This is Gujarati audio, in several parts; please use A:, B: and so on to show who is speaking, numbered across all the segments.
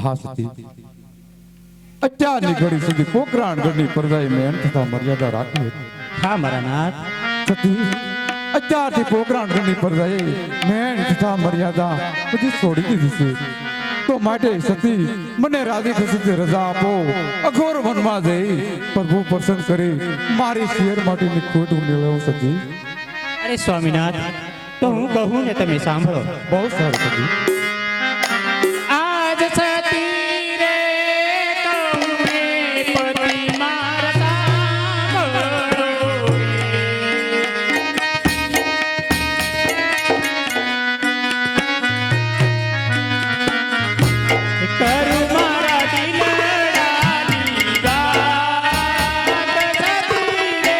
A: હા સતી, અત્યારની ઘડી સુધી પોકરાણગઢની પ્રજાએ મેન તથા મર્યાદા રાખી હતી.
B: હા મારા નાથ.
A: સતી, અત્યારથી પોકરાણગઢની પ્રજાએ મેન તથા મર્યાદા બધી છોડી દીધી છે. તો માટે સતી, મને રાજી ખુશીથી રજા આપો. અઘોર વનમાં જઈ પ્રભુ પ્રસન્ન કરી મારી શેર માટેની ખોટ હું મેળવું. સતી,
B: અરે સ્વામીનાથ, તો હું કહું ને તમે સાંભળો.
A: બહુ સારું સતી.
B: આજ સતી રે કહું રે પતિ મારા સાંભળો રે. કરું મારા દિલડાની વાત સતી રે.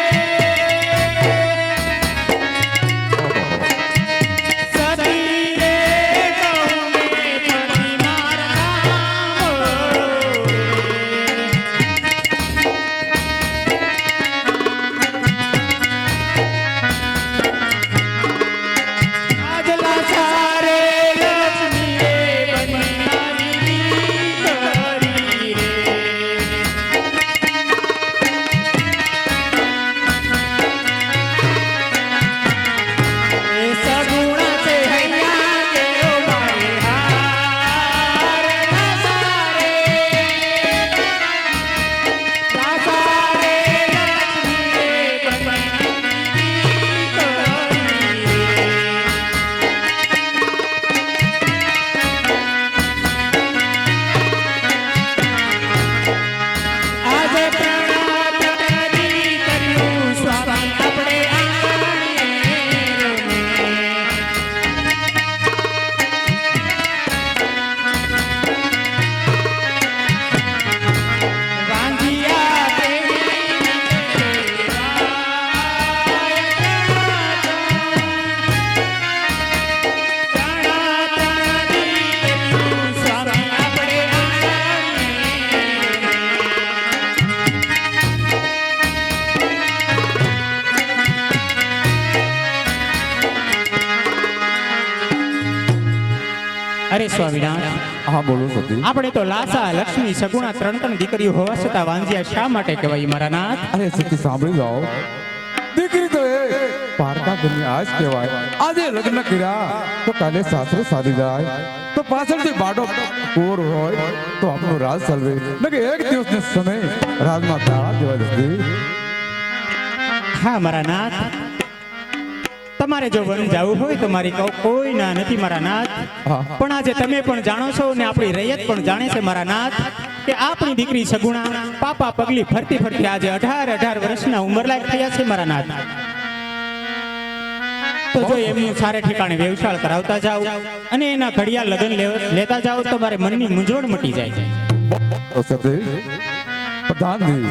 B: સતી રે કહું રે પતિ મારા સાંભળો રે. આજલા સારે લક્ષ્મી રે બની મારી દીકરી રે. એ સગુણા છે હૈયા કેરો મારે હાર ના સારે. ના સારે લક્ષ્મી રે બની દીકરી રે. આજે પ્રણાતરી કર્યું સ્વામી આપણે આંગણે રમે. વાંધિયા દેવી સ્વામી આપણે આંગણે અરે સ્વામીનાથ,
A: હા બોલો સતી.
B: આપણે તો લાસા લક્ષ્મી સગુણા ત્રણ દીકરીઓ હોવા છતાં વાંજિયા શા માટે કહેવાય મારા નાથ?
A: અરે સતી સાંભળી જાઓ. દીકરી તો એ પારકા ઘરની આજ કહેવાય. આજે લગ્ન કર્યા તો કાલે સાસરે સારી જાય, તો પાછળથી બાડો કોર હોય તો આપણું રાજ ચાલવે. નકે એક દિવસને સમય રાજમાં તાળા દેવા જતી.
B: હા મારા નાથ, તમારે જો વન જવું હોય તો મારી કોઈ ના નથી મારા નાથ.
A: હા.
B: પણ આજે તમે પણ જાણો છો ને આપણી રૈયત પણ જાણે છે મારા નાથ કે આપણી દીકરી સગુણા પાપા પગલી ફરતી ફરતી આજે 18 વર્ષના ઉંમરલાયક થયા છે મારા નાથ. તો જો એમનું સારે ઠેકાણે વ્યવસાય કરાવતા જાઓ અને એના ઘડિયા લગ્ન લેતા જાઓ તો મારે મનની મૂંઝવણ મટી જાય.
A: તો સતી, પ્રધાનજી